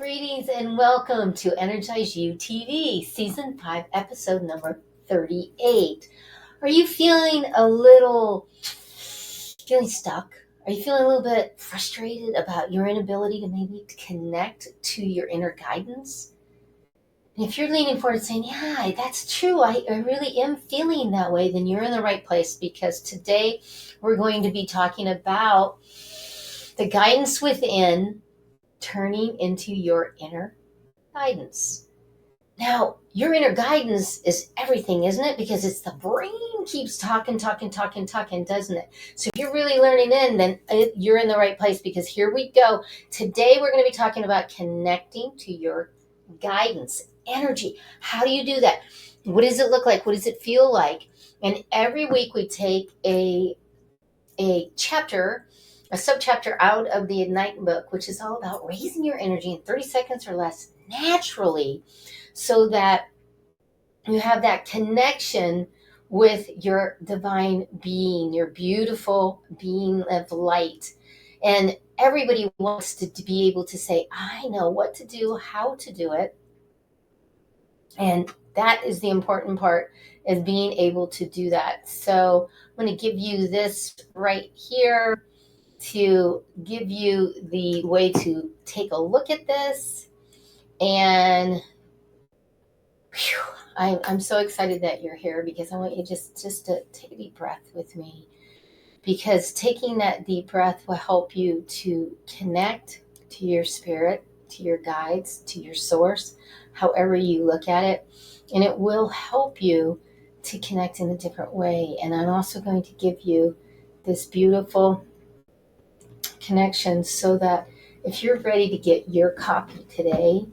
Greetings and welcome to Energize You TV, Season 5, Episode number 38. Are you feeling stuck? Are you feeling a little bit frustrated about your inability to maybe connect to your inner guidance? And if you're leaning forward and saying, yeah, that's true, I really am feeling that way, then you're in the right place, because today we're going to be talking about the guidance within turning into your inner guidance. Now, your inner guidance is everything, isn't it? Because it's the brain keeps talking, doesn't it? So if you're really learning then you're in the right place, because here we go. Today, we're going to be talking about connecting to your guidance, energy. How do you do that? What does it look like? What does it feel like? And every week we take a chapter, a subchapter out of the Ignite book, which is all about raising your energy in 30 seconds or less naturally, so that you have that connection with your divine being, your beautiful being of light. And everybody wants to be able to say, I know what to do, how to do it. And that is the important part, is being able to do that. So I'm going to give you this right here to give you the way to take a look at this. And I'm so excited that you're here, because I want you just to take a deep breath with me, because taking that deep breath will help you to connect to your spirit, to your guides, to your source, however you look at it. And it will help you to connect in a different way. And I'm also going to give you this beautiful connection, so that if you're ready to get your copy today,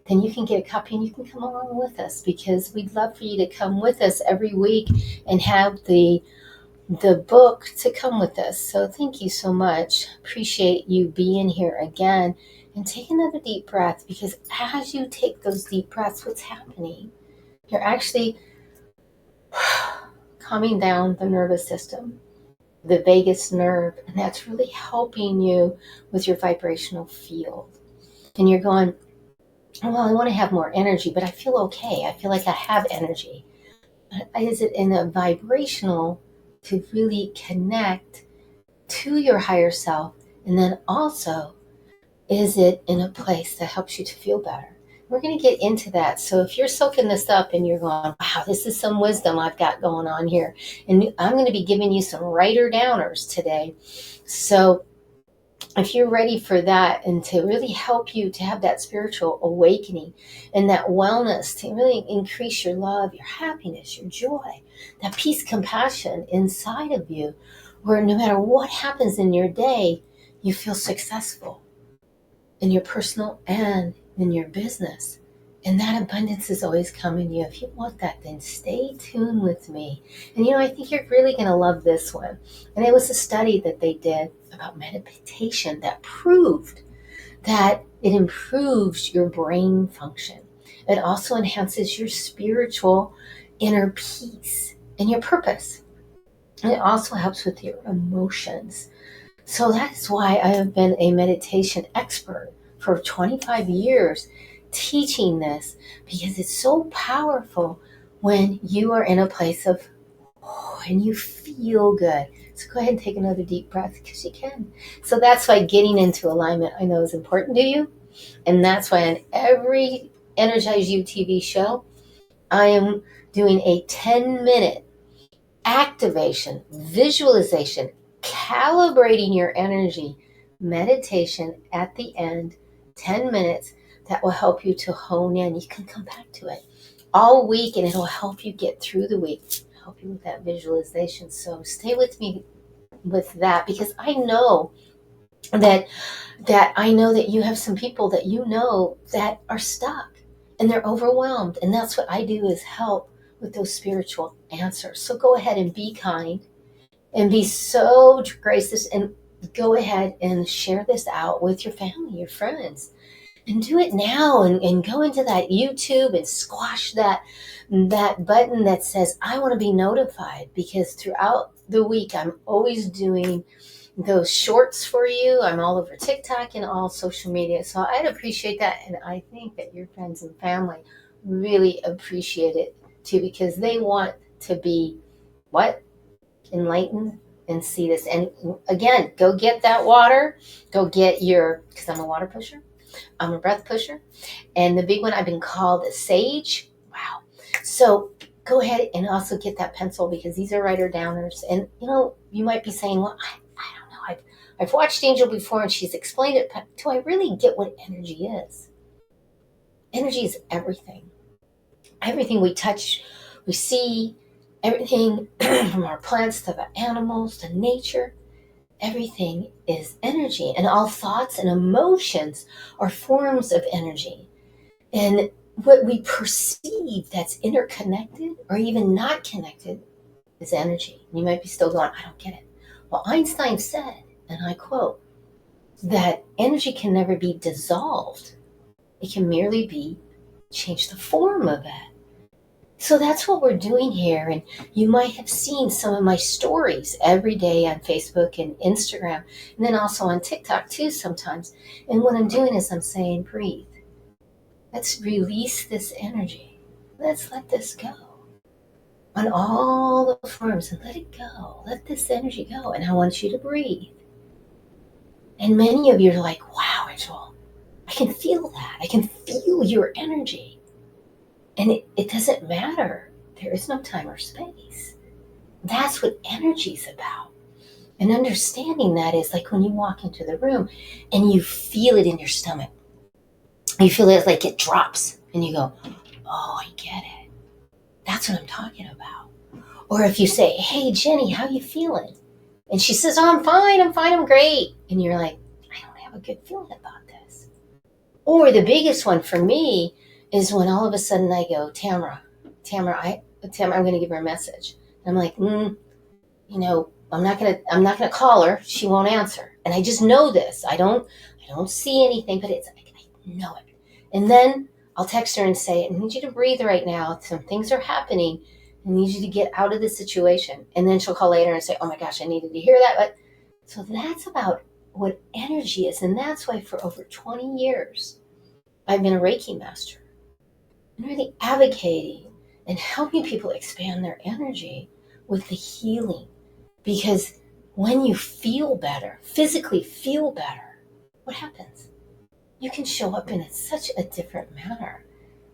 then you can get a copy and you can come along with us, because we'd love for you to come with us every week and have the book to come with us. So thank you so much. Appreciate you being here again. And take another deep breath, because as you take those deep breaths, what's happening? You're actually calming down the nervous system, the vagus nerve, and that's really helping you with your vibrational field. And you're going, well, I want to have more energy, but I feel okay. I feel like I have energy. Is it in a vibrational to really connect to your higher self? And then also, is it in a place that helps you to feel better? We're going to get into that. So if you're soaking this up and you're going, wow, this is some wisdom I've got going on here, and I'm going to be giving you some writer-downers today. So if you're ready for that, and to really help you to have that spiritual awakening and that wellness, to really increase your love, your happiness, your joy, that peace, compassion inside of you, where no matter what happens in your day, you feel successful in your personal and in your business. And that abundance is always coming to you. If you want that, then stay tuned with me. And I think you're really going to love this one. And it was a study that they did about meditation that proved that it improves your brain function. It also enhances your spiritual inner peace and your purpose. And it also helps with your emotions. So that's why I have been a meditation expert for 25 years, teaching this, because it's so powerful when you are in a place of, and you feel good. So go ahead and take another deep breath, because you can. So that's why getting into alignment, I know, is important to you. And that's why on every Energize You TV show, I am doing a 10-minute activation, visualization, calibrating your energy meditation at the end, 10 minutes, that will help you to hone in. You can come back to it all week, and it'll help you get through the week, help you with that visualization. So stay with me with that, because I know that you have some people that that are stuck and they're overwhelmed. And that's what I do, is help with those spiritual answers. So go ahead and be kind and be so gracious, and go ahead and share this out with your family, your friends, and do it now, and go into that YouTube and squash that button that says, I want to be notified, because throughout the week, I'm always doing those shorts for you. I'm all over TikTok and all social media. So I'd appreciate that. And I think that your friends and family really appreciate it too, because they want to be what? Enlightened and see this. And again, go get that water. Go get because I'm a water pusher. I'm a breath pusher. And the big one I've been called is sage. Wow. So go ahead and also get that pencil, because these are writer downers. And you might be saying, well, I don't know. I've watched Angel before and she's explained it, but do I really get what energy is? Energy is everything. Everything we touch, we see, everything from our plants to the animals to nature. Everything is energy, and all thoughts and emotions are forms of energy. And what we perceive that's interconnected or even not connected is energy. And you might be still going, I don't get it. Well, Einstein said, and I quote, that energy can never be dissolved. It can merely be change the form of it. So that's what we're doing here. And you might have seen some of my stories every day on Facebook and Instagram, and then also on TikTok too sometimes. And what I'm doing is I'm saying, breathe. Let's release this energy. Let's let this go on all the forms and let it go. Let this energy go. And I want you to breathe. And many of you are like, wow, Angel, I can feel that. I can feel your energy. And it doesn't matter. There is no time or space. That's what energy is about. And understanding that is like when you walk into the room and you feel it in your stomach. You feel it like it drops and you go, oh, I get it. That's what I'm talking about. Or if you say, hey, Jenny, how you feeling? And she says, oh, I'm fine, I'm great. And you're like, I don't have a good feeling about this. Or the biggest one for me is when all of a sudden I go, Tamara, I'm going to give her a message. And I'm like, I'm not going to call her. She won't answer. And I just know this. I don't see anything, but I know it. And then I'll text her and say, I need you to breathe right now. Some things are happening. I need you to get out of this situation. And then she'll call later and say, oh my gosh, I needed to hear that. But so that's about what energy is. And that's why for over 20 years, I've been a Reiki master and really advocating and helping people expand their energy with the healing. Because when you feel better, physically feel better, what happens? You can show up in such a different manner.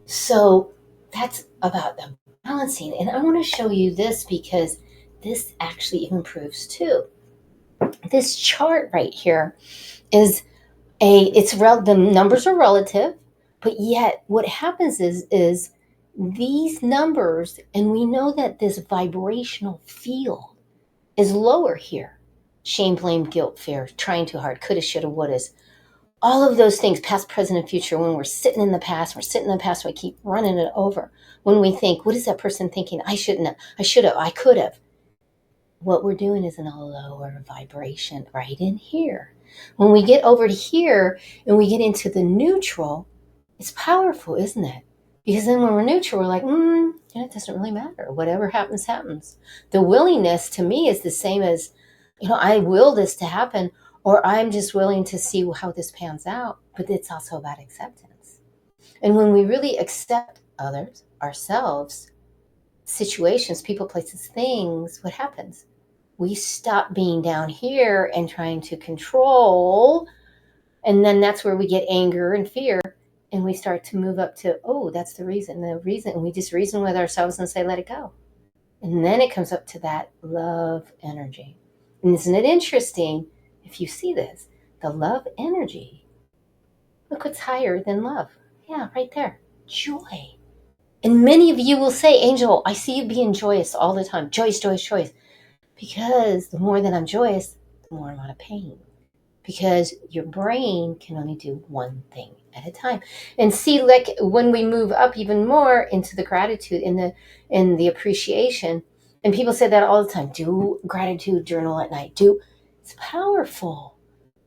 So that's about the balancing. And I want to show you this because this actually even proves too. This chart right here is the numbers are relative, but yet what happens is these numbers, and we know that this vibrational field is lower here. Shame, blame, guilt, fear, trying too hard, coulda, shoulda, wouldas. All of those things, past, present, and future, when we're sitting in the past, we keep running it over. When we think, what is that person thinking? I shouldn't have, I should have, I could have. What we're doing is in a lower vibration right in here. When we get over to here and we get into the neutral, it's powerful, isn't it? Because then when we're neutral, we're like, it doesn't really matter. Whatever happens, happens. The willingness to me is the same as, I will this to happen, or I'm just willing to see how this pans out. But it's also about acceptance. And when we really accept others, ourselves, situations, people, places, things, what happens? We stop being down here and trying to control. And then that's where we get anger and fear. And we start to move up to, oh, that's the reason. And we just reason with ourselves and say, let it go. And then it comes up to that love energy. And isn't it interesting if you see this? The love energy. Look what's higher than love. Yeah, right there. Joy. And many of you will say, Angel, I see you being joyous all the time. Joyous, joyous, joyous. Because the more that I'm joyous, the more I'm out of pain. Because your brain can only do one thing at a time. And see, like when we move up even more into the gratitude in the appreciation, and people say that all the time, do gratitude journal at night. It's powerful.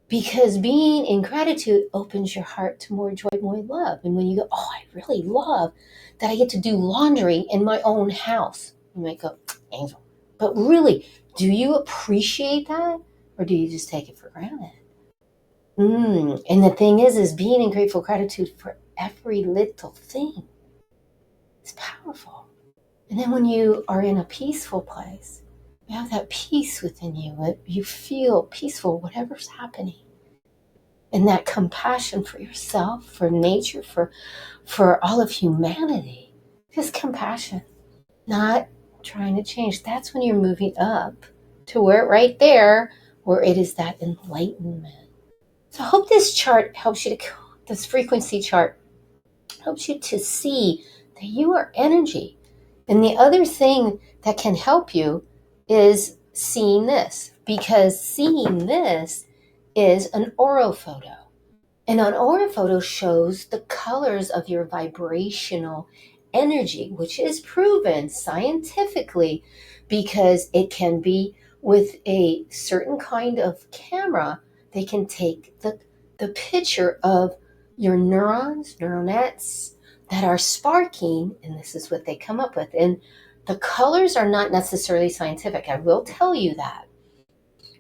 Because being in gratitude opens your heart to more joy, more love. And when you go, oh, I really love that I get to do laundry in my own house. You might go, Angel. But really, do you appreciate that? Or do you just take it for granted? And the thing is being in grateful gratitude for every little thing is powerful. And then when you are in a peaceful place, you have that peace within you. You feel peaceful, whatever's happening. And that compassion for yourself, for nature, for all of humanity. Just compassion, not trying to change. That's when you're moving up to where right there, where it is that enlightenment. So I hope this chart helps you to, this frequency chart helps you to see that you are energy. And the other thing that can help you is seeing this, because seeing this is an aura photo. And an aura photo shows the colors of your vibrational energy, which is proven scientifically because it can be with a certain kind of camera. They can take the picture of your neurons, neural nets that are sparking, and this is what they come up with. And the colors are not necessarily scientific. I will tell you that,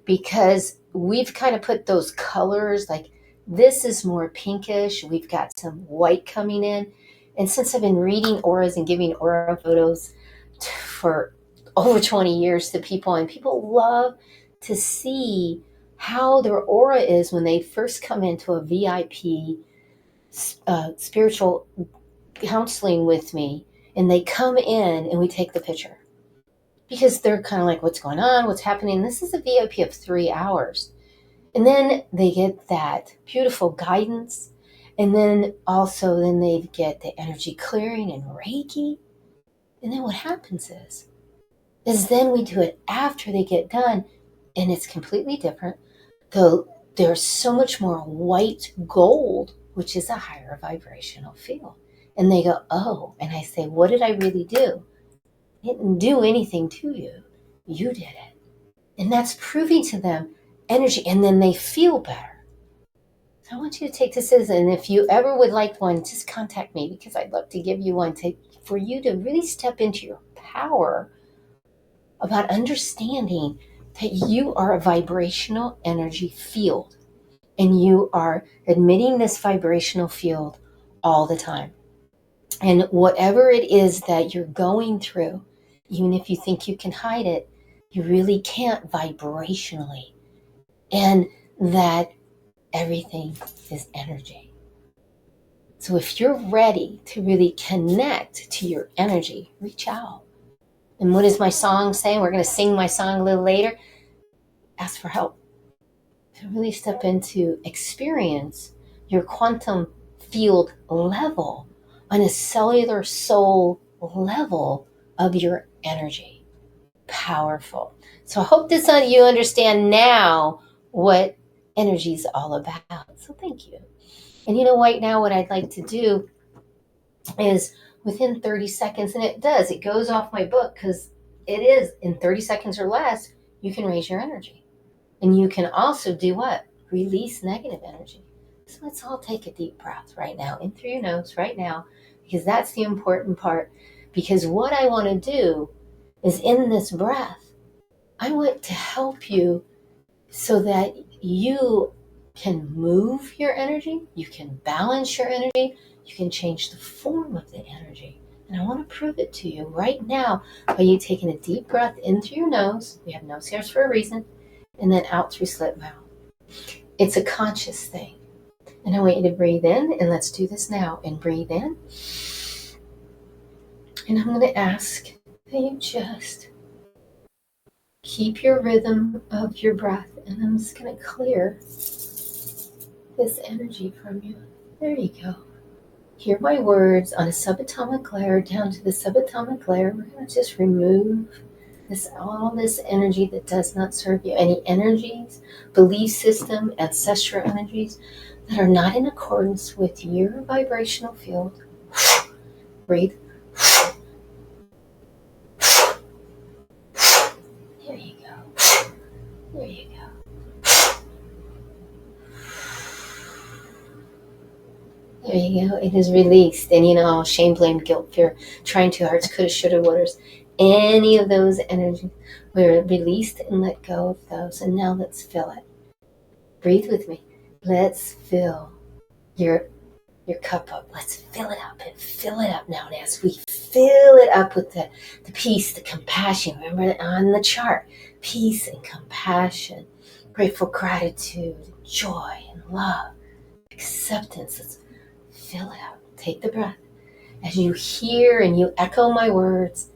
because we've kind of put those colors, like this is more pinkish. We've got some white coming in. And since I've been reading auras and giving aura photos for over 20 years to people, and people love to see how their aura is when they first come into a VIP spiritual counseling with me, and they come in and we take the picture. Because they're kind of like, what's going on? What's happening? This is a VIP of 3 hours. And then they get that beautiful guidance. And then also then they get the energy clearing and Reiki. And then what happens is then we do it after they get done, and it's completely different. Though there's so much more white gold, which is a higher vibrational field. And they go, oh, and I say, what did I really do? I didn't do anything to you. You did it. And that's proving to them energy, and then they feel better. So I want you to take this as, and if you ever would like one, just contact me, because I'd love to give you one for you to really step into your power about understanding that you are a vibrational energy field, and you are emitting this vibrational field all the time. And whatever it is that you're going through, even if you think you can hide it, you really can't vibrationally. And that everything is energy. So if you're ready to really connect to your energy, reach out. And what is my song saying? We're going to sing my song a little later. Ask for help. To really step into experience your quantum field level on a cellular soul level of your energy. Powerful. So I hope this you understand now what energy is all about. So thank you. And you know, right now what I'd like to do is within 30 seconds, and it goes off my book, because it is in 30 seconds or less, you can raise your energy. And you can also do what? Release negative energy. So let's all take a deep breath right now, in through your nose right now, because that's the important part. Because what I want to do is, in this breath, I want to help you so that you can move your energy, you can balance your energy, you can change the form of the energy. And I want to prove it to you right now by you taking a deep breath in through your nose. We have nose hairs for a reason. And then out through slit mouth. It's a conscious thing. And I want you to breathe in, and let's do this now. And breathe in. And I'm going to ask that you just keep your rhythm of your breath. And I'm just going to clear this energy from you. There you go. Hear my words on a subatomic layer down to the subatomic layer. We're going to just remove all this energy that does not serve you. Any energies, belief system, ancestral energies that are not in accordance with your vibrational field. Breathe. There you go. There you go. There you go. It is released. And you know, shame, blame, guilt, fear, trying too hard, coulda, shoulda, wouldas. any of those energies. We're released and let go of those. And now let's fill it. Breathe with me. Let's fill your cup up. Let's fill it up and fill it up now. And as we fill it up with the peace, the compassion, remember on the chart, peace and compassion, grateful gratitude, joy and love, acceptance. Let's fill it up. Take the breath. As you hear and you echo my words,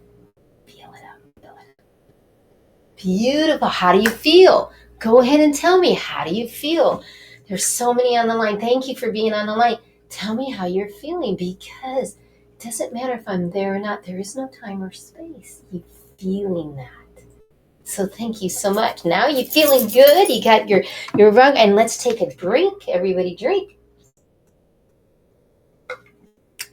fill it up, fill it up. Beautiful. How do you feel? Go ahead and tell me, how do you feel? There's so many on the line. Thank you for being on the line. Tell me how you're feeling, because it doesn't matter if I'm there or not. There is no time or space. You're feeling that. So thank you so much. Now you're feeling good. You got your rug, and let's take a drink. Everybody drink.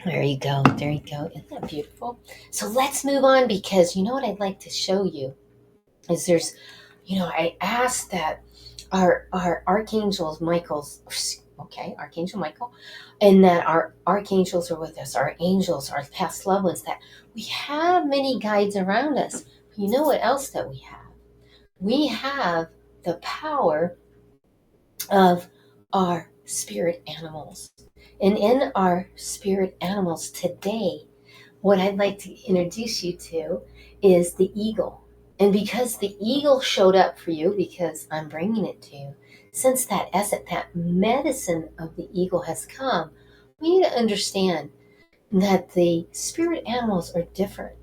There you go. There you go. Isn't that beautiful? So let's move on, because you know what I'd like to show you is there's, I asked that our archangels, Archangel Michael, and that our archangels are with us, our angels, our past loved ones, that we have many guides around us. You know what else that we have? We have the power of our spirit animals. And in our spirit animals today, what I'd like to introduce you to is the eagle. And because the eagle showed up for you, because I'm bringing it to you, since that essence, that medicine of the eagle has come, we need to understand that the spirit animals are different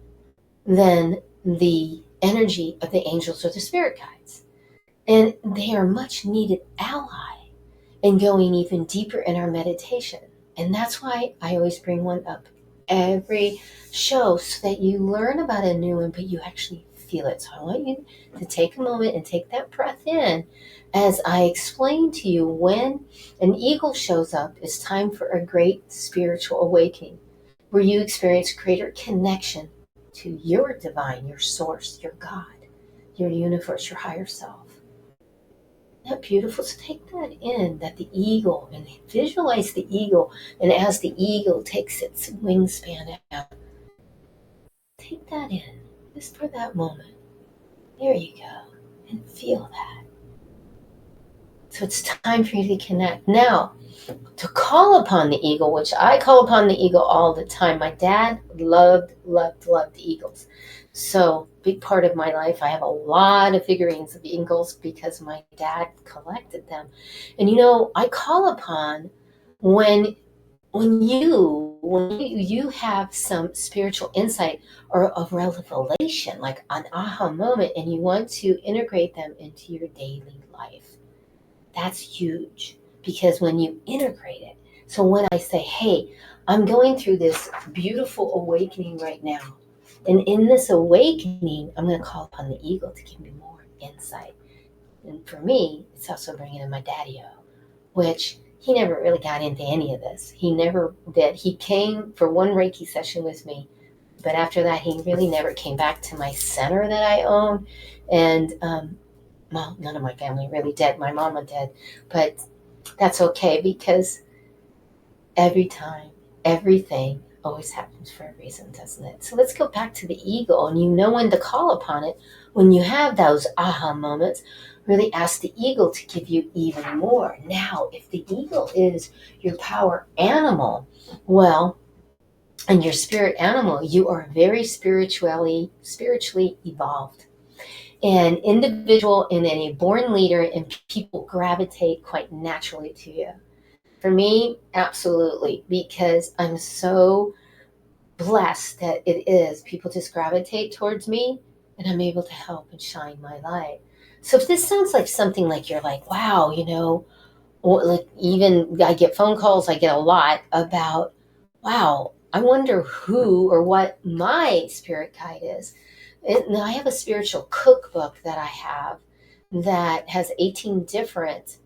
than the energy of the angels or the spirit guides. And they are much needed ally in going even deeper in our meditation. And that's why I always bring one up every show, so that you learn about a new one, but you actually feel it. So I want you to take a moment and take that breath in as I explain to you, when an eagle shows up, it's time for a great spiritual awakening, where you experience greater connection to your divine, your source, your God, your universe, your higher self. Isn't that beautiful? So take that in, that the eagle, and visualize the eagle, and as the eagle takes its wingspan out, take that in, just for that moment. There you go, and feel that. So it's time for you to connect. Now, to call upon the eagle, which I call upon the eagle all the time. My dad loved eagles. So, big part of my life, I have a lot of figurines of eagles because my dad collected them. And I call upon when you have some spiritual insight or a revelation, like an aha moment, and you want to integrate them into your daily life. That's huge, because when you integrate it, so when I say, hey, I'm going through this beautiful awakening right now, and in this awakening, I'm going to call upon the eagle to give me more insight. And for me, it's also bringing in my daddy-o, which he never really got into any of this. He never did. He came for one Reiki session with me, but after that, he really never came back to my center that I own. And well, none of my family really did. My mama did, but that's okay, because every time, everything always happens for a reason, doesn't it? So let's go back to the eagle, and you know when to call upon it. When you have those aha moments, really ask the eagle to give you even more. Now, if the eagle is your power animal, well, and your spirit animal, you are very spiritually evolved. An individual and a born leader, and people gravitate quite naturally to you. For me, absolutely, because I'm so blessed that it is. People just gravitate towards me, and I'm able to help and shine my light. So if this sounds like something like you're like, wow, or like, even I get phone calls, I get a lot about, wow, I wonder who or what my spirit guide is. And I have a spiritual cookbook that I have that has 18 different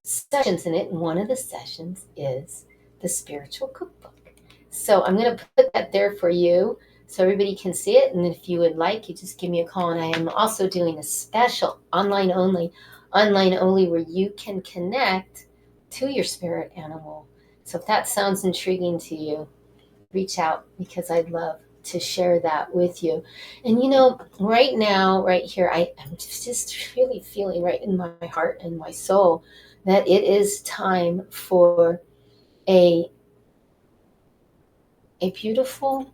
sessions in it. And one of the sessions is the spiritual cookbook. So I'm going to put that there for you so everybody can see it. And if you would like, you just give me a call. And I am also doing a special online only, where you can connect to your spirit animal. So if that sounds intriguing to you, reach out because I'd love to share that with you. And right now, right here, I'm just really feeling right in my heart and my soul that it is time for a beautiful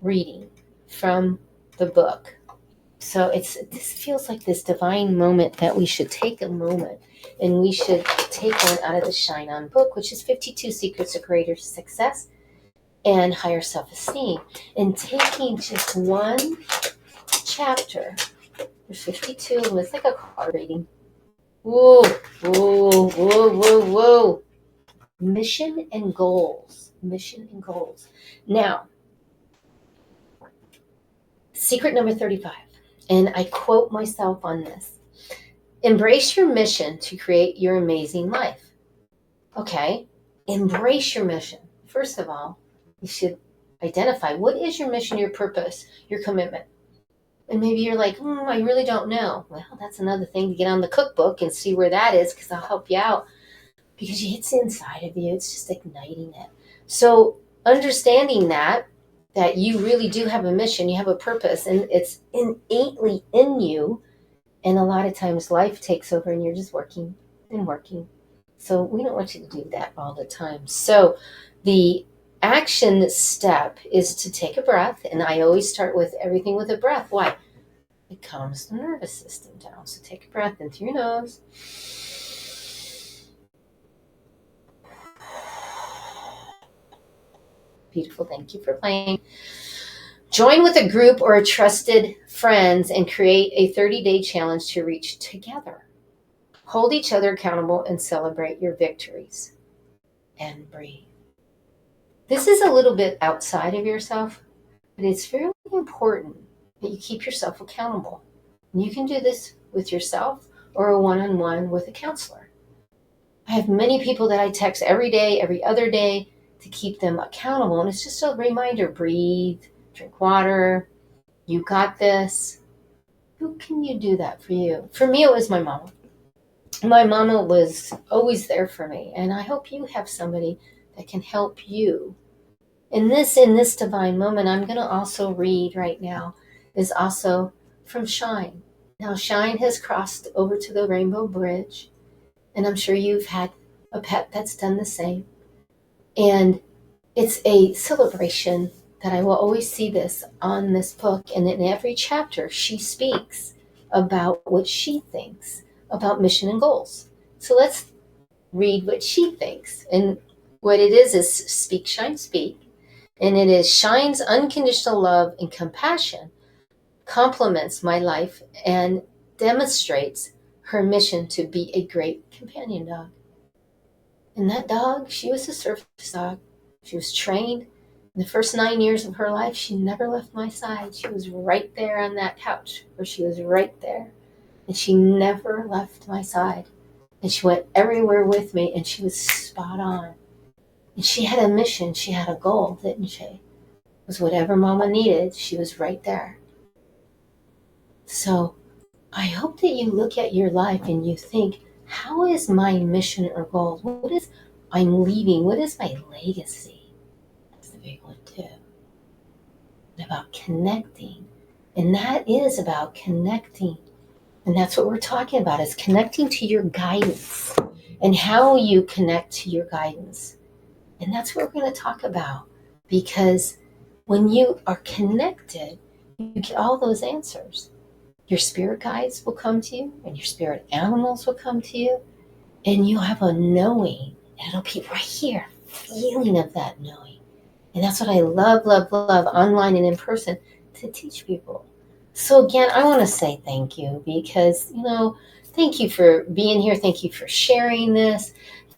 reading from the book. So this feels like this divine moment that we should take a moment and we should take one out of the Shine On book, which is 52 Secrets of Greater Success and Higher Self-Esteem. And taking just one chapter, there's 52 of them, it's like a card reading. Whoa, whoa, whoa, whoa, whoa. Mission and goals. Mission and goals. Now, secret number 35, and I quote myself on this. Embrace your mission to create your amazing life. Okay, embrace your mission. First of all, you should identify what is your mission, your purpose, your commitment. And maybe you're like, I really don't know. Well, that's another thing to get on the cookbook and see where that is, because I'll help you out. Because it's inside of you. It's just igniting it. So understanding that you really do have a mission, you have a purpose, and it's innately in you. And a lot of times life takes over and you're just working and working. So we don't want you to do that all the time. So the action step is to take a breath. And I always start with everything with a breath. Why? It calms the nervous system down. So take a breath in through your nose. Beautiful. Thank you for playing. Join with a group or a trusted friends and create a 30-day challenge to reach together. Hold each other accountable and celebrate your victories. And breathe. This is a little bit outside of yourself, but it's very important that you keep yourself accountable. And you can do this with yourself or a one-on-one with a counselor. I have many people that I text every day, every other day, to keep them accountable. And it's just a reminder, breathe, drink water, you got this. Who can you do that for you? For me, it was my mama. My mama was always there for me. And I hope you have somebody that can help you. In this divine moment, I'm going to also read right now, is also from Shine. Now, Shine has crossed over to the Rainbow Bridge. And I'm sure you've had a pet that's done the same. And it's a celebration that I will always see this on this book. And in every chapter, she speaks about what she thinks about mission and goals. So let's read what she thinks. And what it is Speak, Shine, Speak. And it is Shine's unconditional love and compassion complements my life and demonstrates her mission to be a great companion dog. And that dog, she was a service dog. She was trained. In the first 9 years of her life, she never left my side. She was right there on that couch, or she was right there. And she never left my side. And she went everywhere with me, and she was spot on. And she had a mission. She had a goal, didn't she? It was whatever Mama needed, she was right there. So I hope that you look at your life and you think, how is my mission or goal? What is I'm leaving? What is my legacy? That's the big one too. And about connecting. And that is about connecting. And that's what we're talking about, is connecting to your guidance and how you connect to your guidance. And that's what we're going to talk about, because when you are connected, you get all those answers. Your spirit guides will come to you, and your spirit animals will come to you, and you'll have a knowing, and it'll be right here, feeling of that knowing. And that's what I love, love, love, online and in person, to teach people. So again, I want to say thank you, because, thank you for being here. Thank you for sharing this.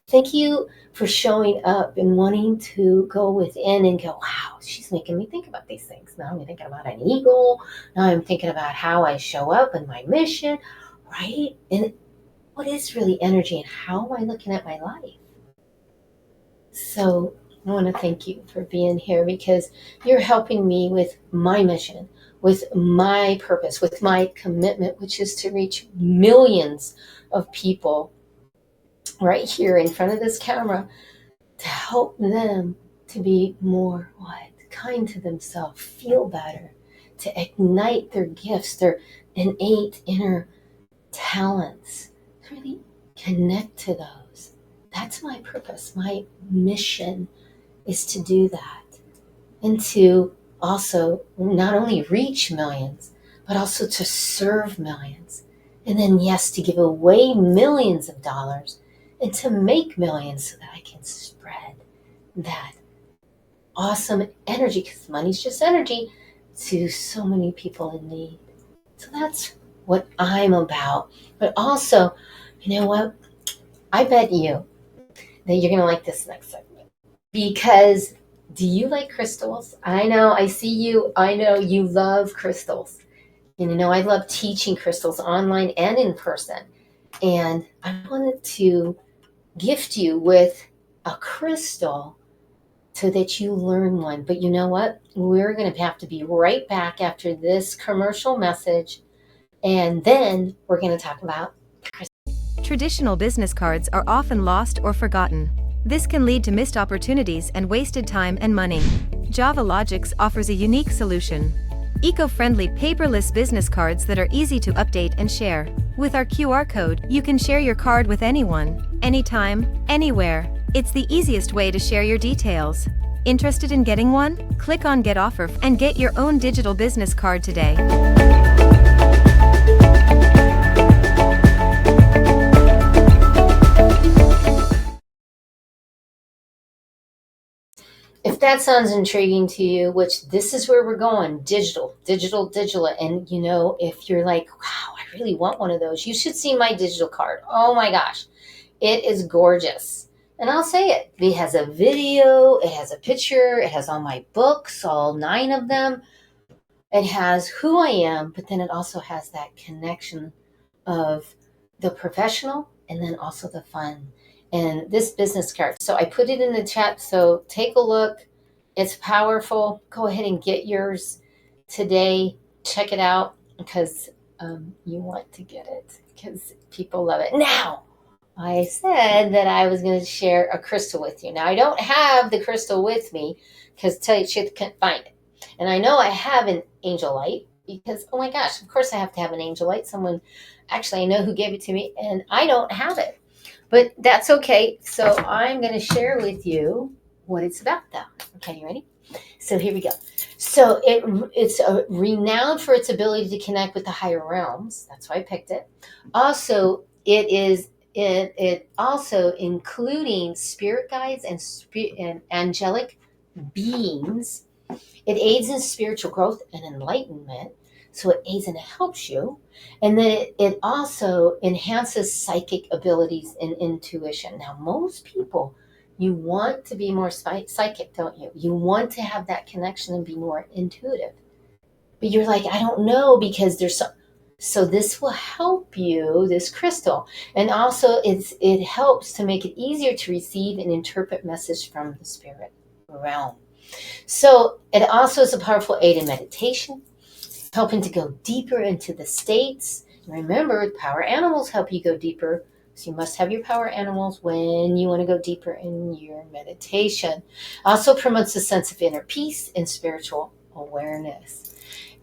Thank you for showing up and wanting to go within and go, wow, she's making me think about these things. Now I'm thinking about an eagle. Now I'm thinking about how I show up and my mission, right? And what is really energy, and how am I looking at my life? So I want to thank you for being here, because you're helping me with my mission, with my purpose, with my commitment, which is to reach millions of people right here in front of this camera, to help them to be more what? Kind to themselves, feel better, to ignite their gifts, their innate inner talents, to really connect to those. That's my purpose. My mission is to do that, and to also not only reach millions, but also to serve millions. And then, yes, to give away millions of dollars and to make millions so that I can spread that awesome energy, because money's just energy, to so many people in need. So that's what I'm about. But also, you know what? I bet you that you're going to like this next segment. Because do you like crystals? I know, I see you. I know you love crystals. And you know, I love teaching crystals online and in person. And I wanted to gift you with a crystal so that you learn one. But you know what? We're going to have to be right back after this commercial message. And then we're going to talk about Traditional business cards are often lost or forgotten. This can lead to missed opportunities and wasted time and money. Java Logics offers a unique solution. Eco-friendly paperless business cards that are easy to update and share. With our QR code, you can share your card with anyone, anytime, anywhere. It's the easiest way to share your details. Interested in getting one? Click on Get Offer and get your own digital business card today. If that sounds intriguing to you, which this is where we're going, digital. And you know, if you're like, wow, I really want one of those, you should see my digital card. Oh my gosh, it is gorgeous. And I'll say it. It has a video, it has a picture, it has all my books, all 9 of them. It has who I am, but then it also has that connection of the professional and then also the fun. And this business card. So I put it in the chat. So take a look. It's powerful. Go ahead and get yours today. Check it out because you want to get it because people love it. Now, I said that I was going to share a crystal with you. Now, I don't have the crystal with me because tell you the truth, can't find it. And I know I have an angel light because, oh my gosh, of course I have to have an angel light. Someone, actually, I know who gave it to me, and I don't have it. But that's okay. So I'm going to share with you what it's about, though. Okay, you ready? So here we go. So it's renowned for its ability to connect with the higher realms. That's why I picked it. Also, it also including spirit guides and angelic beings. It aids in spiritual growth and enlightenment. So it aids and it helps you. And then it also enhances psychic abilities and intuition. Now, most people, you want to be more psychic, don't you? You want to have that connection and be more intuitive. But you're like, I don't know because there's so this will help you, this crystal. And also it helps to make it easier to receive and interpret message from the spirit realm. So it also is a powerful aid in meditation, helping to go deeper into the states. Remember, power animals help you go deeper. So you must have your power animals when you want to go deeper in your meditation. Also promotes a sense of inner peace and spiritual awareness.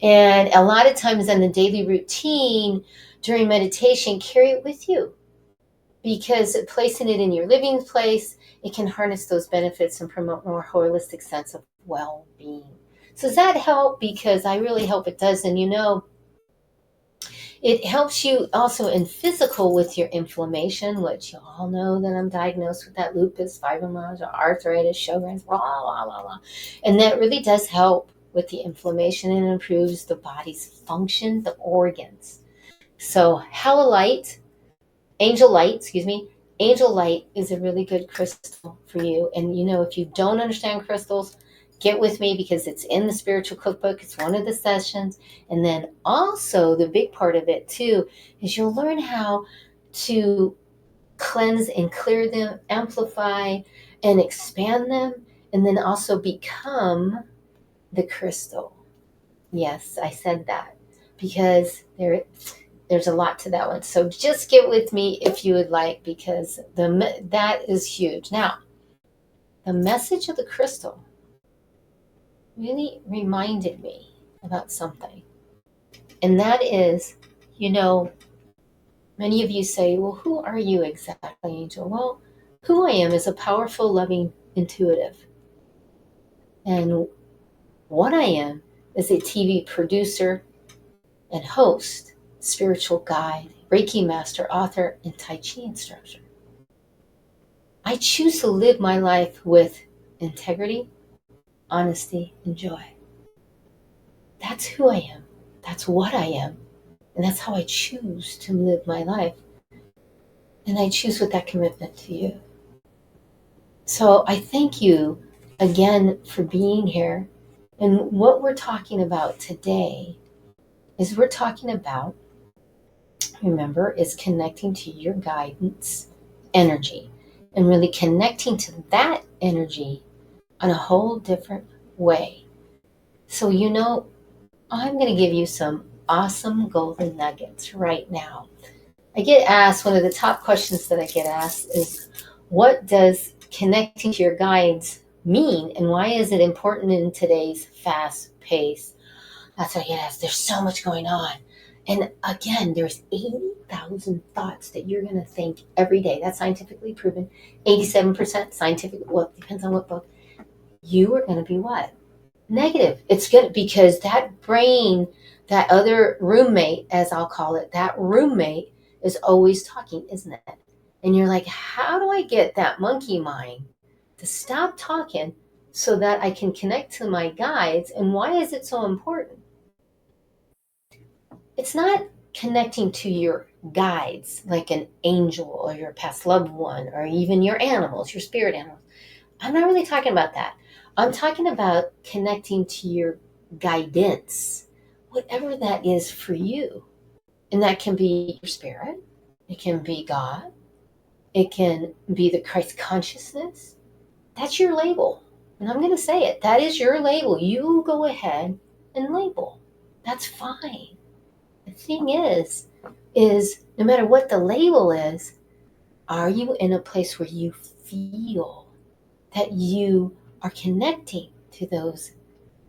And a lot of times in the daily routine during meditation, carry it with you because placing it in your living place, it can harness those benefits and promote more holistic sense of well-being. So does that help? Because I really hope it does. And you know, it helps you also in physical with your inflammation, which you all know that I'm diagnosed with that lupus, fibromyalgia, arthritis, Sjogren's, blah, blah, blah, blah. And that really does help with the inflammation and improves the body's function, the organs. So Angel light is a really good crystal for you. And you know, if you don't understand crystals, get with me because it's in the spiritual cookbook. It's one of the sessions. And then also the big part of it too is you'll learn how to cleanse and clear them, amplify and expand them, and then also become the crystal. Yes, I said that because there's a lot to that one. So just get with me if you would like, because that is huge. Now, the message of the crystal really reminded me about something. And that is, many of you say, well, who are you exactly, Angel? Well, who I am is a powerful, loving, intuitive. And what I am is a TV producer and host, spiritual guide, Reiki Master, author, and Tai Chi Instructor. I choose to live my life with integrity, honesty, and joy. That's who I am. That's what I am. And that's how I choose to live my life. And I choose with that commitment to you. So I thank you again for being here. And what we're talking about today is remember, is connecting to your guidance energy and really connecting to that energy on a whole different way. So, I'm going to give you some awesome golden nuggets right now. I get asked, one of the top questions that I get asked is, what does connecting to your guides mean, and why is it important in today's fast pace? That's what I get asked. There's so much going on. And again, there's 80,000 thoughts that you're going to think every day. That's scientifically proven. 87% scientific, well, it depends on what book. You are going to be what? Negative. It's good because that brain, that other roommate, as I'll call it, that roommate is always talking, isn't it? And you're like, how do I get that monkey mind to stop talking so that I can connect to my guides? And why is it so important? It's not connecting to your guides like an angel or your past loved one or even your animals, your spirit animals. I'm not really talking about that. I'm talking about connecting to your guidance, whatever that is for you. And that can be your spirit. It can be God. It can be the Christ consciousness. That's your label. And I'm going to say it. That is your label. You go ahead and label. That's fine. The thing is no matter what the label is, are you in a place where you feel that you are connecting to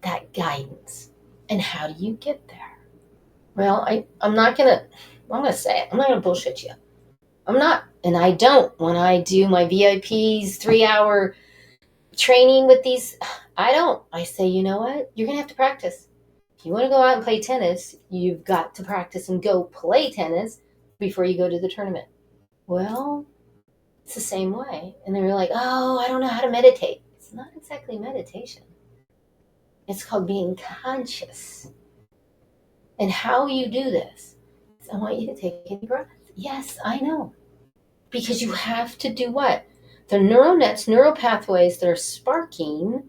that guidance? And how do you get there? Well, I'm not going to say it. I'm not going to bullshit you. I'm not, and I don't. When I do my VIPs 3-hour training with these, I don't. I say, you know what? You're going to have to practice. If you want to go out and play tennis, you've got to practice and go play tennis before you go to the tournament. Well, it's the same way. And they're like, oh, I don't know how to meditate. It's not exactly meditation. It's called being conscious. And how you do this is I want you to take a deep breath. Yes, I know. Because you have to do what? The neural pathways that are sparking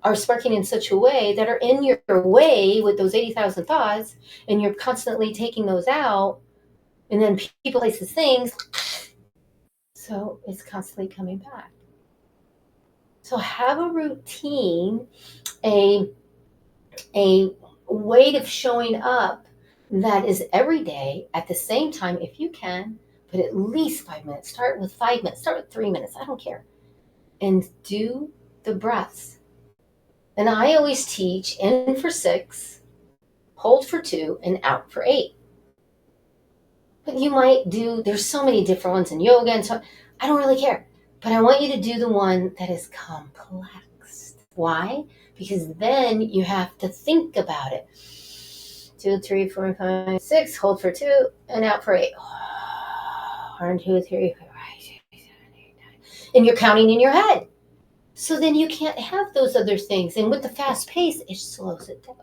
in such a way that are in your way with those 80,000 thoughts, and you're constantly taking those out, and then people, places, things. So it's constantly coming back. So have a routine, a way of showing up that is every day at the same time, if you can, but at least 5 minutes. Start with 5 minutes, start with 3 minutes, I don't care. And do the breaths. And I always teach in for 6, hold for 2, and out for 8. But you might there's so many different ones in yoga, and so I don't really care. But I want you to do the one that is complex. Why? Because then you have to think about it. 2, 3, 4, 5, 6, hold for 2, and out for 8. 1, 2, 3, 4, 5, 6, 7, 8, 9. And you're counting in your head. So then you can't have those other things. And with the fast pace, it slows it down.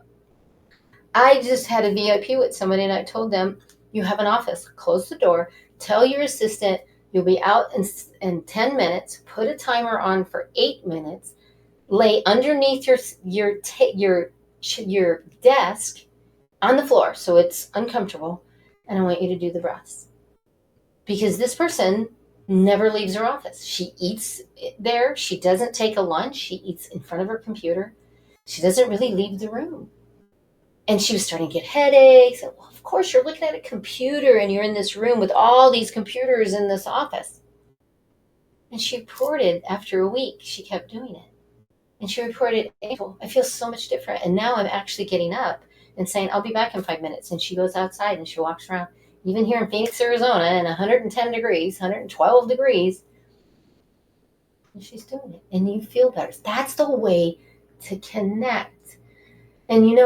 I just had a VIP with somebody, and I told them, you have an office, close the door, tell your assistant you'll be out in 10 minutes, put a timer on for 8 minutes, lay underneath your desk on the floor so it's uncomfortable, and I want you to do the breaths. Because this person never leaves her office. She eats there. She doesn't take a lunch. She eats in front of her computer. She doesn't really leave the room. And she was starting to get headaches. And, well, of course, you're looking at a computer and you're in this room with all these computers in this office. And she reported after a week, she kept doing it. And she reported, Angel, I feel so much different. And now I'm actually getting up and saying, I'll be back in 5 minutes. And she goes outside and she walks around, even here in Phoenix, Arizona, and 110 degrees, 112 degrees. And she's doing it. And you feel better. That's the way to connect. And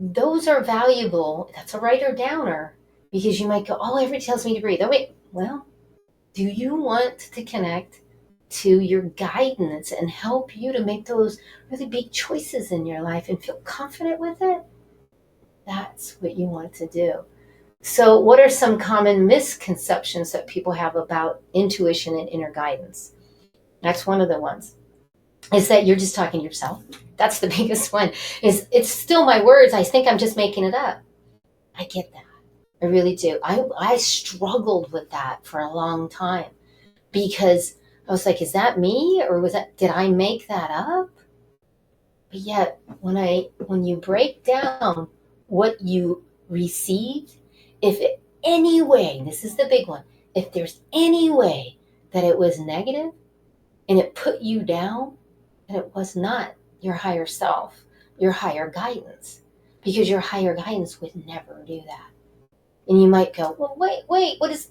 those are valuable. That's a writer downer, because you might go, oh, everybody tells me to breathe. Oh, wait. Well, do you want to connect to your guidance and help you to make those really big choices in your life and feel confident with it? That's what you want to do. So, what are some common misconceptions that people have about intuition and inner guidance? That's one of the ones. Is that you're just talking to yourself. That's the biggest one. Is it's still my words. I think I'm just making it up. I get that. I really do. I struggled with that for a long time, because I was like, is that me, or did I make that up? But yet when you break down what you received, if any way, this is the big one, if there's any way that it was negative and it put you down, then it was not your higher self, your higher guidance, because your higher guidance would never do that. And you might go, well, wait, what is?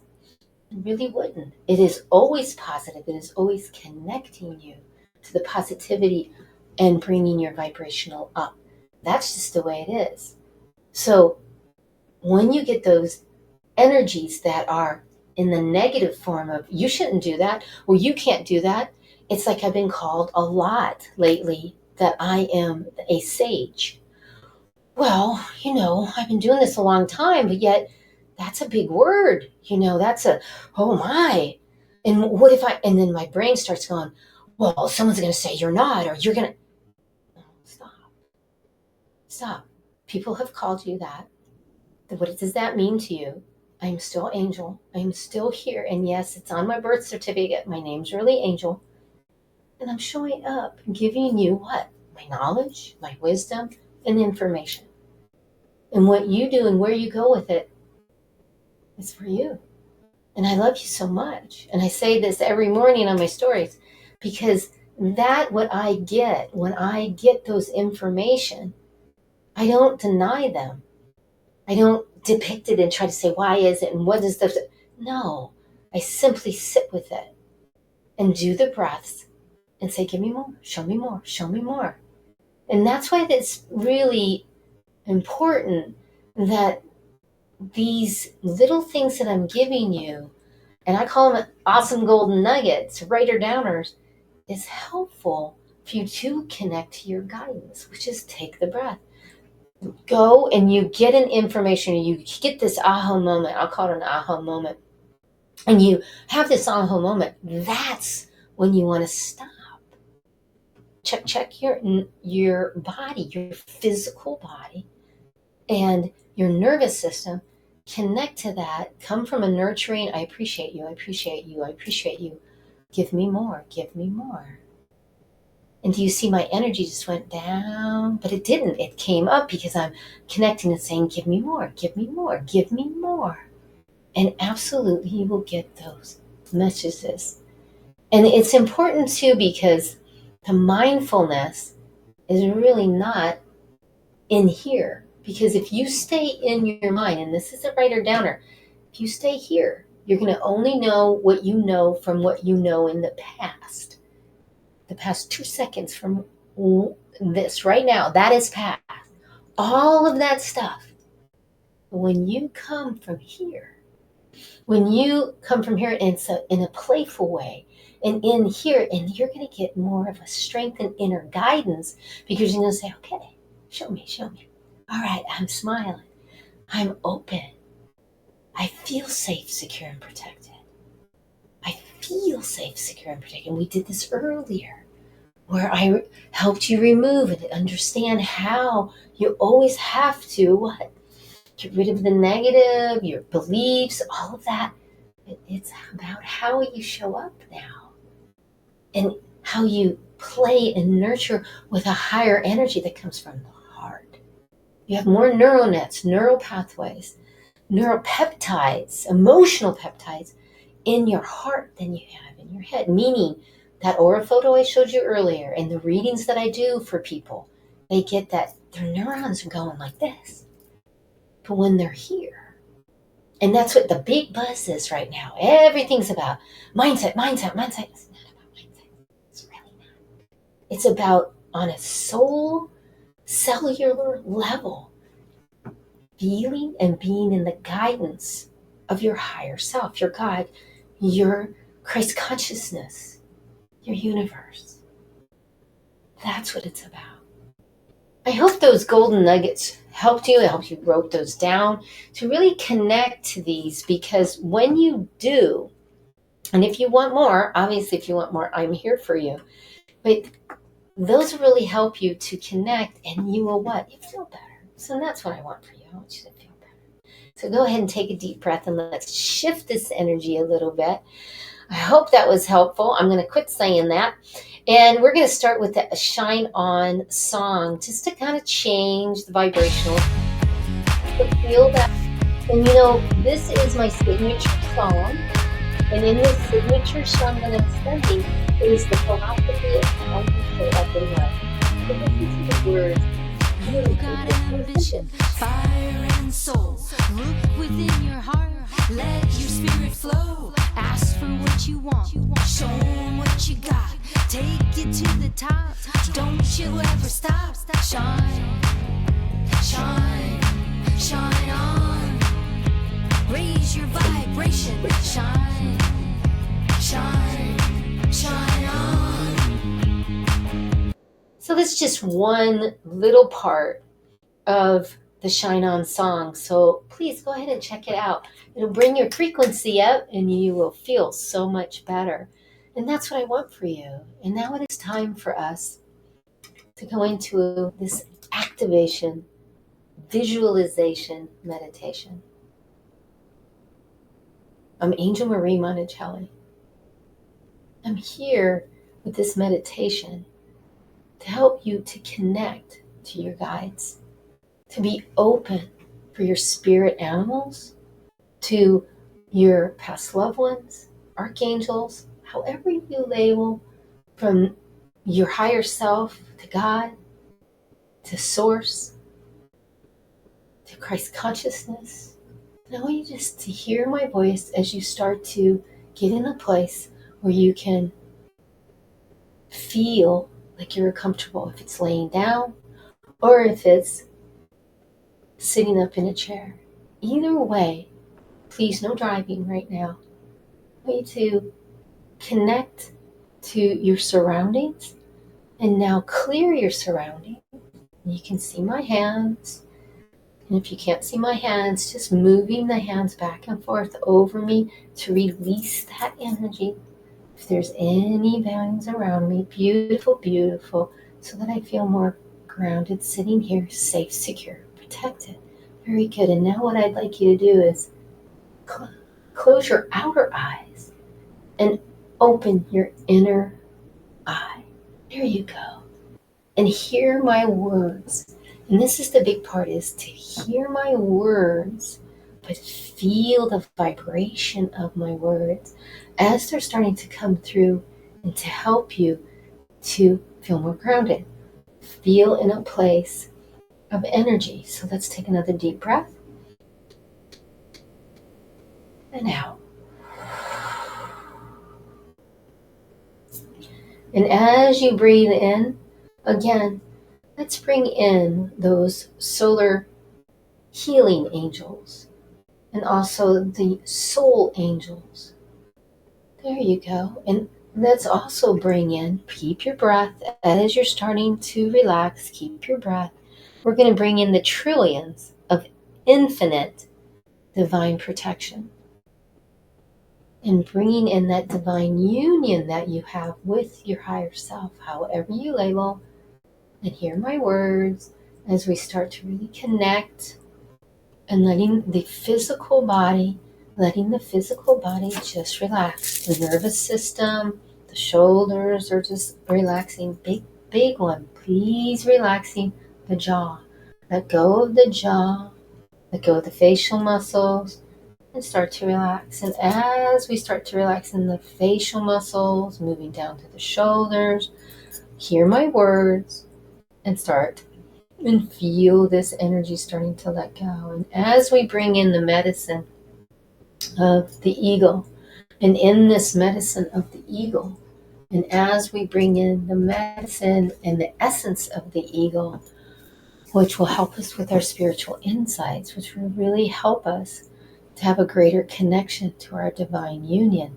It really wouldn't. It is always positive. It is always connecting you to the positivity and bringing your vibrational up. That's just the way it is. So when you get those energies that are in the negative form of, you shouldn't do that, or you can't do that, it's like I've been called a lot lately that I am a sage. Well, I've been doing this a long time, but yet that's a big word. That's oh my. And what if and then my brain starts going, well, someone's going to say you're not, or you're going to, no, stop. People have called you that. What does that mean to you? I'm still Angel. I'm still here. And yes, it's on my birth certificate. My name's really Angel. And I'm showing up and giving you what? My knowledge, my wisdom, and information. And what you do and where you go with it is for you. And I love you so much. And I say this every morning on my stories, because what I get when I get those information, I don't deny them. I don't depict it and try to say, why is it and what is this? No, I simply sit with it and do the breaths and say, give me more, show me more, show me more. And that's why it's really important that these little things that I'm giving you, and I call them awesome golden nuggets, writer downers, is helpful for you to connect to your guidance, which is take the breath. Go and you get an information, and you get this aha moment. I'll call it an aha moment. And you have this aha moment. That's when you want to stop. Check your body, your physical body, and your nervous system. Connect to that. Come from a nurturing, I appreciate you, I appreciate you, I appreciate you. Give me more, give me more. And do you see my energy just went down? But it didn't. It came up because I'm connecting and saying, give me more, give me more, give me more. And absolutely you will get those messages. And it's important too, because the mindfulness is really not in here. Because if you stay in your mind, and this is a writer downer, if you stay here, you're going to only know what you know from what you know in the past. The past 2 seconds from this right now, that is past. All of that stuff. When you come from here, in a playful way, and in here, and you're going to get more of a strength and inner guidance, because you're going to say, okay, show me. All right, I'm smiling. I'm open. I feel safe, secure, and protected. I feel safe, secure, and protected. And we did this earlier, where I helped you remove and understand how you always have to get rid of the negative, your beliefs, all of that. It's about how you show up now, and how you play and nurture with a higher energy that comes from the heart. You have more neural nets, neural pathways, neuropeptides, emotional peptides in your heart than you have in your head. Meaning that aura photo I showed you earlier and the readings that I do for people, they get that their neurons are going like this. But when they're here, and that's what the big buzz is right now. Everything's about mindset, mindset, mindset. It's not about mindset. It's really not. It's about on a soul, cellular level, feeling and being in the guidance of your higher self, your God, your Christ consciousness, your universe. That's what it's about. I hope those golden nuggets helped you. I hope you wrote those down to really connect to these, because when you do, and if you want more, obviously if you want more, I'm here for you. But those really help you to connect, and you will what? You feel better. So that's what I want for you. I want you to feel better. So go ahead and take a deep breath and let's shift this energy a little bit. I hope that was helpful. I'm going to quit saying that. And we're going to start with a Shine On song just to kind of change the vibrational. To feel that. And you know, this is my signature song. And in this signature song that I'm sending is the philosophy of how you show up in life. So listen to the words. You got ambition, fire and soul. Look within your heart, let your spirit flow. Ask for what you want, show them what you got. Take it to the top, don't you ever stop. Shine, shine, shine on. Raise your vibration, shine, shine, shine on. So that's just one little part of the Shine On song. So please go ahead and check it out. It'll bring your frequency up and you will feel so much better. And that's what I want for you. And now it is time for us to go into this activation, visualization meditation. I'm Angel Marie Monticelli. I'm here with this meditation to help you to connect to your guides, to be open for your spirit animals, to your past loved ones, archangels, however you label, from your higher self to God, to Source, to Christ consciousness. And I want you just to hear my voice as you start to get in a place where you can feel like you're comfortable, if it's laying down or if it's sitting up in a chair. Either way, please, no driving right now. I want you to connect to your surroundings and now clear your surroundings. You can see my hands. And if you can't see my hands, just moving the hands back and forth over me to release that energy. If there's any values around me, beautiful, beautiful, so that I feel more grounded, sitting here, safe, secure, protected. Very good. And now what I'd like you to do is close your outer eyes and open your inner eye. There you go. And hear my words. And this is the big part, is to hear my words, but feel the vibration of my words as they're starting to come through and to help you to feel more grounded. Feel in a place of energy. So let's take another deep breath. And out. And as you breathe in, again, let's bring in those solar healing angels and also the soul angels. There you go. And let's also bring in, keep your breath as you're starting to relax, keep your breath. We're going to bring in the trillions of infinite divine protection. And bringing in that divine union that you have with your higher self, however you label, and hear my words as we start to really connect and letting the physical body just relax. The nervous system, the shoulders are just relaxing. Big one. Please relaxing the jaw. Let go of the jaw. Let go of the facial muscles. and start to relax. And as we start to relax in the facial muscles, moving down to the shoulders, hear my words and start and feel this energy starting to let go. And as we bring in the medicine of the eagle, and in this medicine of the eagle, and as we bring in the medicine and the essence of the eagle, which will help us with our spiritual insights, which will really help us to have a greater connection to our divine union,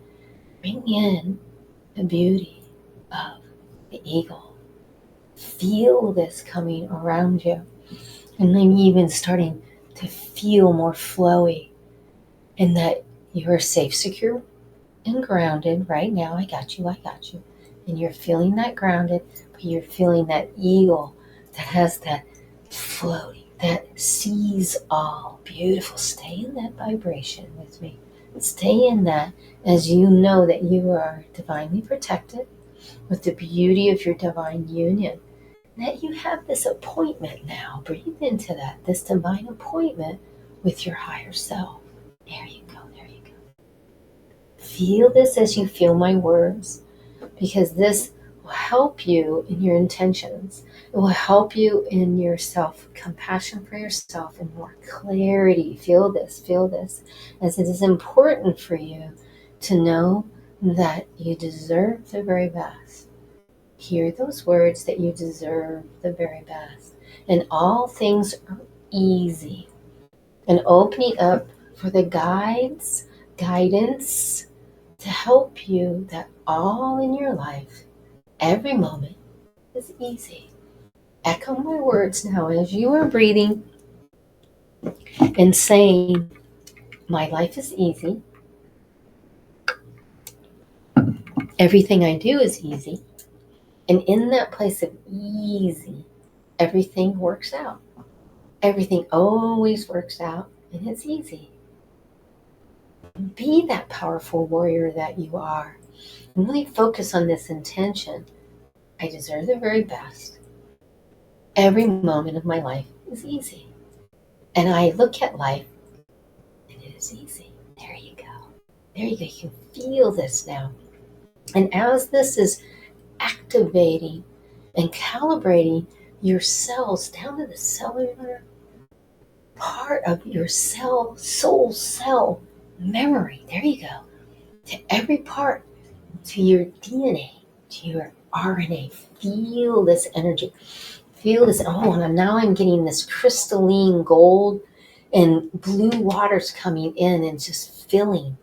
bring in the beauty of the eagle. Feel this coming around you, and then even starting to feel more flowy, and that you are safe, secure, and grounded right now. I got you, I got you. And you're feeling that grounded, but you're feeling that eagle that has that floating, that sees all. Beautiful. Stay in that vibration with me. Stay in that as you know that you are divinely protected with the beauty of your divine union. That you have this appointment now. Breathe into that, this divine appointment with your higher self. There you go, there you go. Feel this as you feel my words, because this will help you in your intentions. It will help you in your self-compassion for yourself and more clarity. Feel this, as it is important for you to know that you deserve the very best. Hear those words, that you deserve the very best. And all things are easy. And opening up for the guidance to help you that all in your life, every moment, is easy. Echo my words now as you are breathing and saying, my life is easy. Everything I do is easy. And in that place of easy, everything works out. Everything always works out, and it's easy. Be that powerful warrior that you are. And really focus on this intention. I deserve the very best. Every moment of my life is easy. And I look at life and it is easy. There you go. There you go. You can feel this now. And as this is activating and calibrating your cells down to the cellular part of your soul cell memory. There you go. To every part, to your DNA, to your RNA. Feel this energy. Feel this. Oh, and now I'm getting this crystalline gold and blue waters coming in and just filling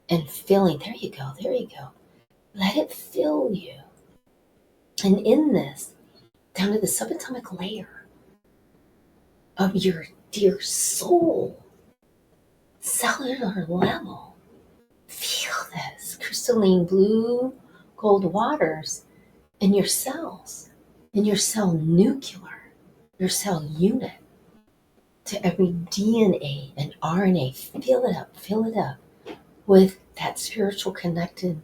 and filling. There you go. There you go. Let it fill you. And in this, down to the subatomic layer of your dear soul, cellular level, feel this crystalline blue gold waters in your cells, in your cell nuclear, your cell unit, to every DNA and RNA. Fill it up with that spiritual connection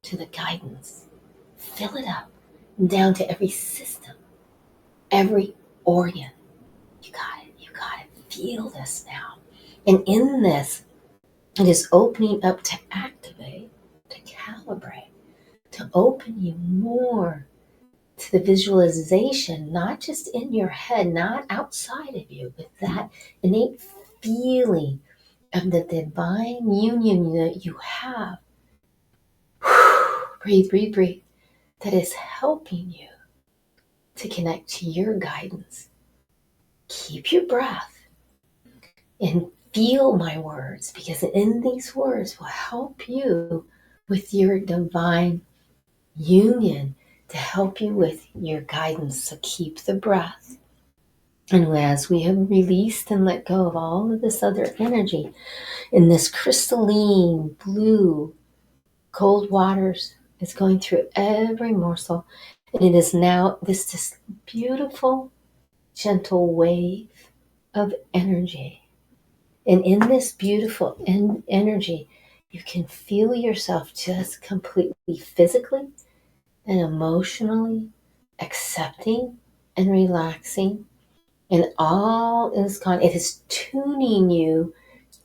to the guidance. Fill it up down to every system, every organ. You got it, you got it. Feel this now. And in this, it is opening up to activate, to calibrate, to open you more to the visualization, not just in your head, not outside of you, but that innate feeling of the divine union that you have. Breathe, breathe, breathe. That is helping you to connect to your guidance. Keep your breath and feel my words, because in these words will help you with your divine union, to help you with your guidance. So keep the breath. And as we have released and let go of all of this other energy in this crystalline blue cold waters, is going through every morsel. And it is now this beautiful, gentle wave of energy. And in this beautiful energy, you can feel yourself just completely physically and emotionally accepting and relaxing. And all is gone. It is tuning you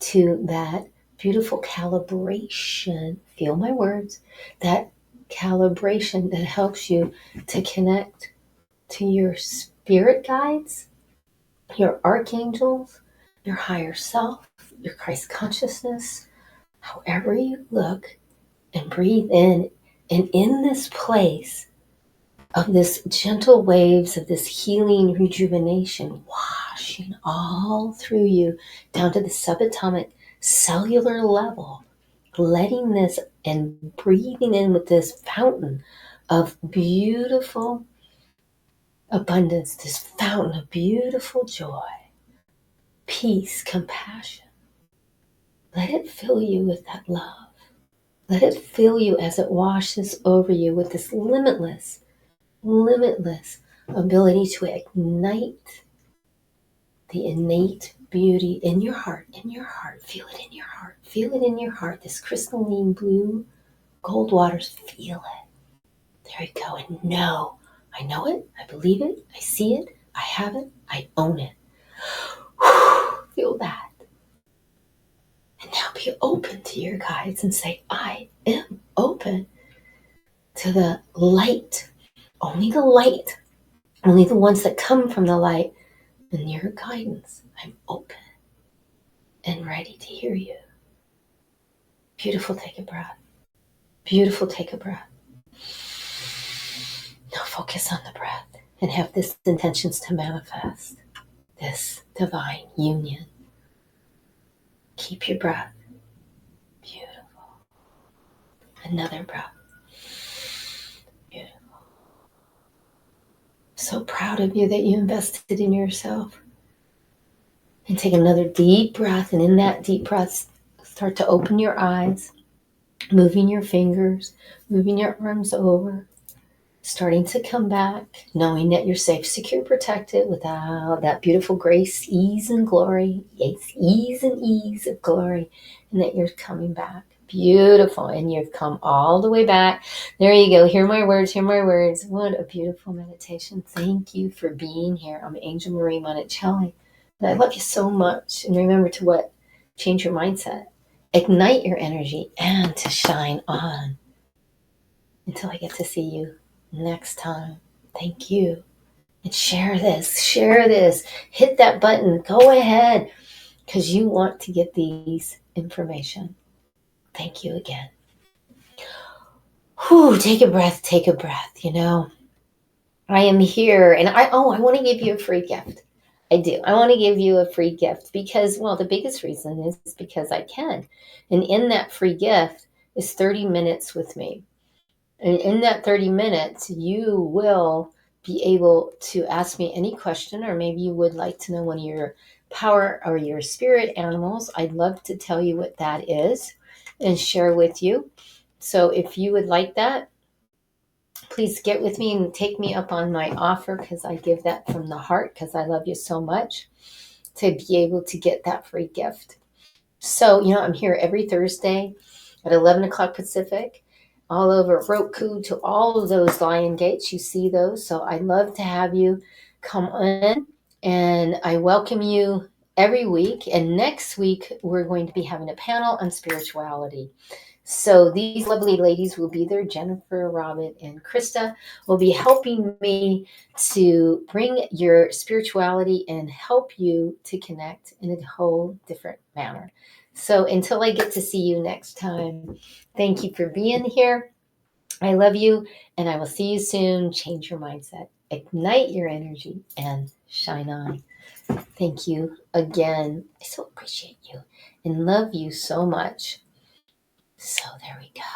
to that beautiful calibration. Feel my words. That calibration that helps you to connect to your spirit guides, your archangels, your higher self, your Christ consciousness, however you look, and breathe in. And in this place of this gentle waves of this healing rejuvenation washing all through you down to the subatomic cellular level, letting this and breathing in with this fountain of beautiful abundance, this fountain of beautiful joy, peace, compassion. Let it fill you with that love. Let it fill you as it washes over you with this limitless ability to ignite the innate beauty in your heart, Feel it in your heart. Feel it in your heart. This crystalline blue gold waters, feel it. There you go. And know, I know it, I believe it, I see it, I have it, I own it. Feel that. And now be open to your guides and say, I am open to the light. Only the light. Only the ones that come from the light and your guidance. I'm open and ready to hear you. Beautiful, take a breath. Beautiful, take a breath. Now focus on the breath and have this intentions to manifest this divine union. Keep your breath. Beautiful. Another breath. Beautiful. So proud of you that you invested in yourself. And take another deep breath, and in that deep breath, start to open your eyes, moving your fingers, moving your arms over, starting to come back, knowing that you're safe, secure, protected without that beautiful grace, ease, and glory. Yes, ease and ease of glory, and that you're coming back. Beautiful. And you've come all the way back. There you go. Hear my words, hear my words. What a beautiful meditation. Thank you for being here. I'm Angel Marie Monticelli. And I love you so much. And remember to what? Change your mindset. Ignite your energy and to shine on. Until I get to see you next time. Thank you. And share this. Hit that button. Go ahead. Because you want to get these information. Thank you again. Whew, take a breath. You know, I am here and I want to give you a free gift. I do. I want to give you a free gift because, well, the biggest reason is because I can. And in that free gift is 30 minutes with me. And in that 30 minutes, you will be able to ask me any question, or maybe you would like to know one of your power or your spirit animals. I'd love to tell you what that is and share with you. So if you would like that, please get with me and take me up on my offer, because I give that from the heart because I love you so much, to be able to get that free gift. So, you know, I'm here every Thursday at 11 o'clock Pacific, all over Roku to all of those Lion Gates. You see those. So I'd love to have you come in, and I welcome you every week. And next week, we're going to be having a panel on spirituality. So these lovely ladies will be there. Jennifer, Robin, and Krista will be helping me to bring your spirituality and help you to connect in a whole different manner. So until I get to see you next time, thank you for being here. I love you, and I will see you soon. Change your mindset, ignite your energy, and shine on. Thank you again. I so appreciate you and love you so much. So there we go.